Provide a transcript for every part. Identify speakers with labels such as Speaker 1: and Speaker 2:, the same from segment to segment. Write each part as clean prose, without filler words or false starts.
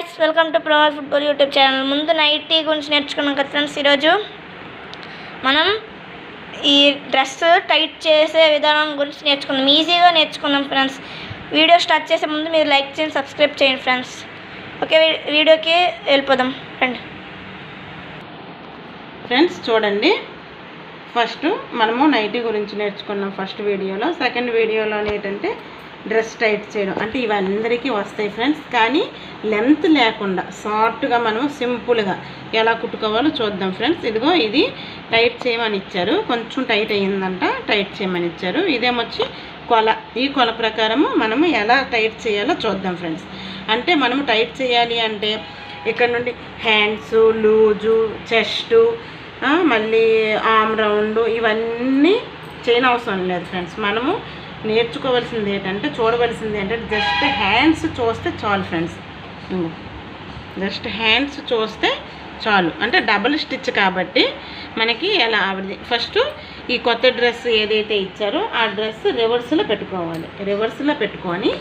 Speaker 1: Guys, welcome to Praval football YouTube channel. ముందు నైటీ గురించి నేర్చుకున్నాం కదా ఫ్రెండ్స్. ఈరోజు మనం ఈ డ్రెస్ టైట్ చేసే విధానం గురించి నేర్చుకున్నాం. ఈజీగా నేర్చుకున్నాం ఫ్రెండ్స్. వీడియో స్టార్ట్ చేసే ముందు మీరు లైక్ చేయండి, సబ్స్క్రైబ్ చేయండి ఫ్రెండ్స్. ఓకే, వీడియోకి వెళ్ళిపోదాం
Speaker 2: ఫ్రెండ్స్. చూడండి, ఫస్ట్ మనము నైటీ గురించి నేర్చుకున్నాం ఫస్ట్ వీడియోలో. సెకండ్ వీడియోలో ఏంటంటే డ్రెస్ టైట్ చేయడం. అంటే ఇవి అందరికీ వస్తాయి ఫ్రెండ్స్, కానీ లెంత్ లేకుండా షార్ట్గా మనం సింపుల్గా ఎలా కుట్టుకోవాలో చూద్దాం ఫ్రెండ్స్. ఇదిగో ఇది టైట్ చేయమని ఇచ్చారు, కొంచెం టైట్ అయ్యిందంట, టైట్ చేయమని ఇచ్చారు. ఇదేమొచ్చి కొల. ఈ కొల ప్రకారము మనము ఎలా టైట్ చేయాలో చూద్దాం ఫ్రెండ్స్. అంటే మనము టైట్ చేయాలి అంటే ఇక్కడ నుండి హ్యాండ్స్ లూజు, చెస్టు, మళ్ళీ ఆమ్ రౌండ్ ఇవన్నీ చేయనవసరం లేదు ఫ్రెండ్స్. మనము నేర్చుకోవాల్సింది ఏంటంటే, చూడవలసింది ఏంటంటే జస్ట్ హ్యాండ్స్ చూస్తే చాలు ఫ్రెండ్స్. జస్ట్ హ్యాండ్స్ చూస్తే చాలు. అంటే డబుల్ స్టిచ్ కాబట్టి మనకి ఎలా ఫస్ట్ ఈ కొత్త డ్రెస్ ఏదైతే ఇచ్చారో ఆ డ్రెస్ రివర్స్లో పెట్టుకోవాలి. రివర్స్లో పెట్టుకొని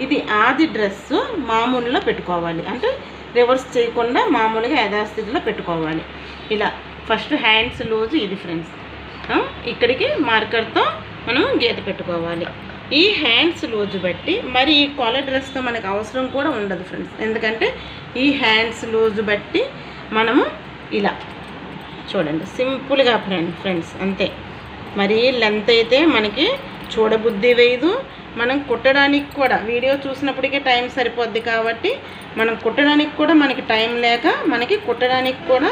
Speaker 2: ఇది ఆది డ్రెస్ మామూలులో పెట్టుకోవాలి. అంటే రివర్స్ చేయకుండా మామూలుగా యథాస్థితిలో పెట్టుకోవాలి. ఇలా ఫస్ట్ హ్యాండ్స్ లూజ్ ఇది ఫ్రెండ్స్. ఇక్కడికి మార్కర్తో మనం గీత పెట్టుకోవాలి. ఈ హ్యాండ్స్ లూజ్ బట్టి మరి ఈ కాలర్ డ్రెస్తో మనకు అవసరం కూడా ఉండదు ఫ్రెండ్స్. ఎందుకంటే ఈ హ్యాండ్స్ లూజ్ బట్టి మనము ఇలా చూడండి సింపుల్గా ఫ్రెండ్స్ అంతే. మరి లెంత్ అయితే మనకి చూడబుద్ధి వేయదు. మనం కుట్టడానికి కూడా వీడియో చూసినప్పటికీ టైం సరిపోద్ది కాబట్టి మనం కుట్టడానికి కూడా మనకి టైం లేక మనకి కుట్టడానికి కూడా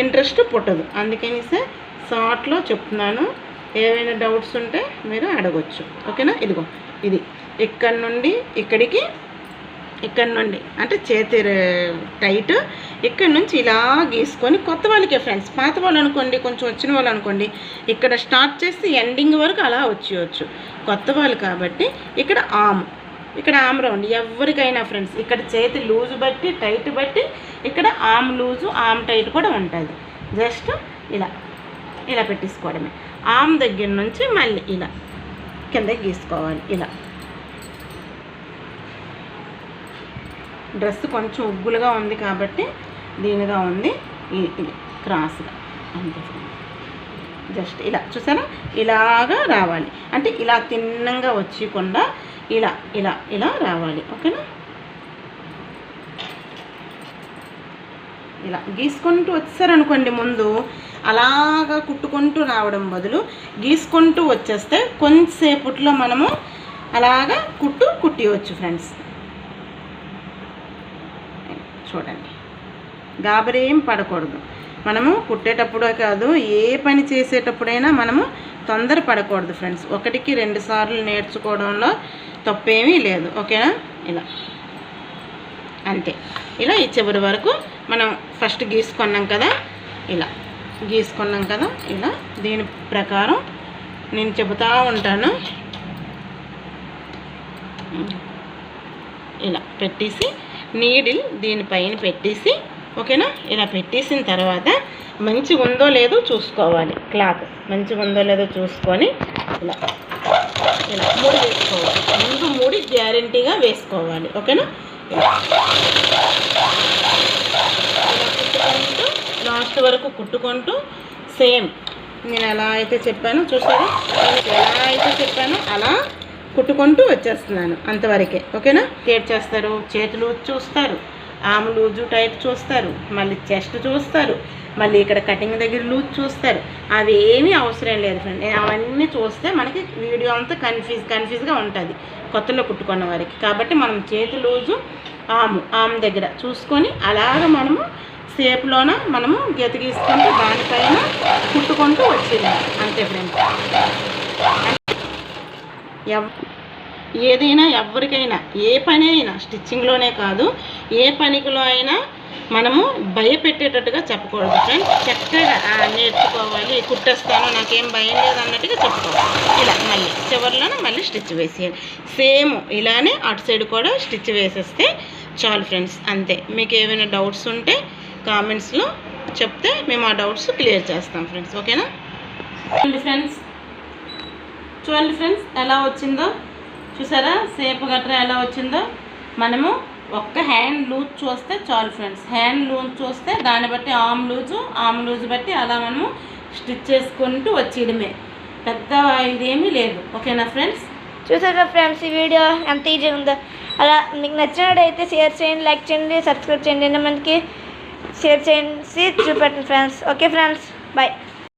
Speaker 2: ఇంట్రెస్ట్ పుట్టదు. అందుకనిసే షార్ట్లో చెప్తున్నాను. ఏవైనా డౌట్స్ ఉంటే మీరు అడగొచ్చు. ఓకేనా? ఇదిగో ఇది ఇక్కడ నుండి ఇక్కడికి, ఇక్కడ నుండి అంటే చేతి టైట్ ఇక్కడ నుంచి ఇలా గీసుకొని, కొత్త వాళ్ళకే ఫ్రెండ్స్. పాత వాళ్ళు అనుకోండి, కొంచెం వచ్చిన వాళ్ళు అనుకోండి, ఇక్కడ స్టార్ట్ చేసి ఎండింగ్ వరకు అలా వచ్చేయచ్చు. కొత్త వాళ్ళు కాబట్టి ఇక్కడ ఆమ్ రౌండ్ ఎవరికైనా ఫ్రెండ్స్. ఇక్కడ చేతి లూజు బట్టి టైట్ బట్టి ఇక్కడ ఆమ్ లూజు ఆమ్ టైట్ కూడా ఉంటుంది. జస్ట్ ఇలా ఇలా పెట్టేసుకోవడమే. ఆమ్ దగ్గర నుంచి మళ్ళీ ఇలా కిందకి గీసుకోవాలి. ఇలా డ్రెస్ కొంచెం ఉగ్గులుగా ఉంది కాబట్టి దీనిగా ఉంది, ఇది క్రాస్గా అంతే. జస్ట్ ఇలా చూసారా, ఇలాగా రావాలి. అంటే ఇలా తిన్నంగా వచ్చకుండా ఇలా ఇలా ఇలా రావాలి. ఓకేనా? ఇలా గీసుకుంటూ వచ్చారనుకోండి, ముందు అలాగా కుట్టుకుంటూ రావడం బదులు గీసుకుంటూ వచ్చేస్తే కొంతసేపట్లో మనము అలాగా కుట్టివచ్చు ఫ్రెండ్స్. చూడండి, గాబరేం పడకూడదు. మనము కుట్టేటప్పుడే కాదు, ఏ పని చేసేటప్పుడైనా మనము తొందర పడకూడదు ఫ్రెండ్స్. 1కి 2 సార్లు నేర్చుకోవడంలో తప్పేమీ లేదు. ఓకేనా? ఇలా అంతే. ఇలా ఈ చివరి వరకు మనం ఫస్ట్ గీసుకున్నాం కదా, ఇలా దీని ప్రకారం నేను చెబుతూ ఉంటాను. ఇలా పెట్టేసి నీడిల్ దీనిపైన పెట్టేసి, ఓకేనా? ఇలా పెట్టేసిన తర్వాత మంచిగా ఉందో లేదో చూసుకోవాలి. క్లాత్ మంచిగా ఉందో లేదో చూసుకొని ఇలా ఇలా ముడి వేసుకోవాలి. ముందు ముడి గ్యారంటీగా వేసుకోవాలి. ఓకేనా? కుట్టుకుంటూ లాస్ట్ వరకు కుట్టుకుంటూ సేమ్ నేను ఎలా అయితే చెప్పానో చూసారా, ఎలా అయితే చెప్పానో అలా కుట్టుకుంటూ వచ్చేస్తున్నాను అంతవరకే. ఓకేనా? టైట్ చేస్తారు, చేతులు చూస్తారు, ఆమ్ లూజు టైట్ చూస్తారు, మళ్ళీ చెస్ట్ చూస్తారు, మళ్ళీ ఇక్కడ కటింగ్ దగ్గర లూజ్ చూస్తారు. అవి ఏమీ అవసరం లేదు ఫ్రెండ్. అవన్నీ చూస్తే మనకి వీడియో అంతా కన్ఫ్యూజ్గా ఉంటుంది కొత్తలో కుట్టుకున్న వారికి. కాబట్టి మనం చేతి లూజు ఆమ్ దగ్గర చూసుకొని అలాగ మనము షేప్లోన మనము గీత గీసుకుంటూ దానిపైన కుట్టుకుంటూ వచ్చేది అంతే ఫ్రెండ్స్. ఏదైనా ఎవరికైనా ఏ పని అయినా స్టిచ్చింగ్లోనే కాదు, ఏ పనికిలో అయినా మనము భయపెట్టేటట్టుగా చెప్పకూడదు ఫ్రెండ్స్. చక్కగా నేర్చుకోవాలి, కుట్టేస్తాను నాకేం భయం లేదు అన్నట్టుగా చెప్పుకోవాలి. ఇలా మళ్ళీ చివరిలోనే మళ్ళీ స్టిచ్ వేసేయాలి. సేమ్ ఇలానే అటు సైడ్ కూడా స్టిచ్ వేసేస్తే చాలు ఫ్రెండ్స్. అంతే. మీకు ఏమైనా డౌట్స్ ఉంటే కామెంట్స్లో చెప్తే మేము ఆ డౌట్స్ క్లియర్ చేస్తాం ఫ్రెండ్స్. ఓకేనా? చూడండి ఫ్రెండ్స్ ఎలా వచ్చిందో చూసారా, సేపు గట్రా ఎలా వచ్చిందో. మనము ఒక్క హ్యాండ్ లూజ్ చూస్తే చాలు ఫ్రెండ్స్. హ్యాండ్ లూజ్ చూస్తే దాన్ని బట్టి ఆమ్ లూజ్ బట్టి అలా మనము స్టిచ్ చేసుకుంటూ వచ్చేయడమే, పెద్ద ఇదేమీ లేదు. ఓకేనా ఫ్రెండ్స్?
Speaker 1: చూసారా ఫ్రెండ్స్ ఈ వీడియో ఎంత ఈజీ ఉందో. అలా మీకు నచ్చినట్టయితే షేర్ చేయండి, లైక్ చేయండి, సబ్స్క్రైబ్ చేయండి, ఎంతమందికి షేర్ చేసి చూపెట్టండి ఫ్రెండ్స్. Okay friends, bye.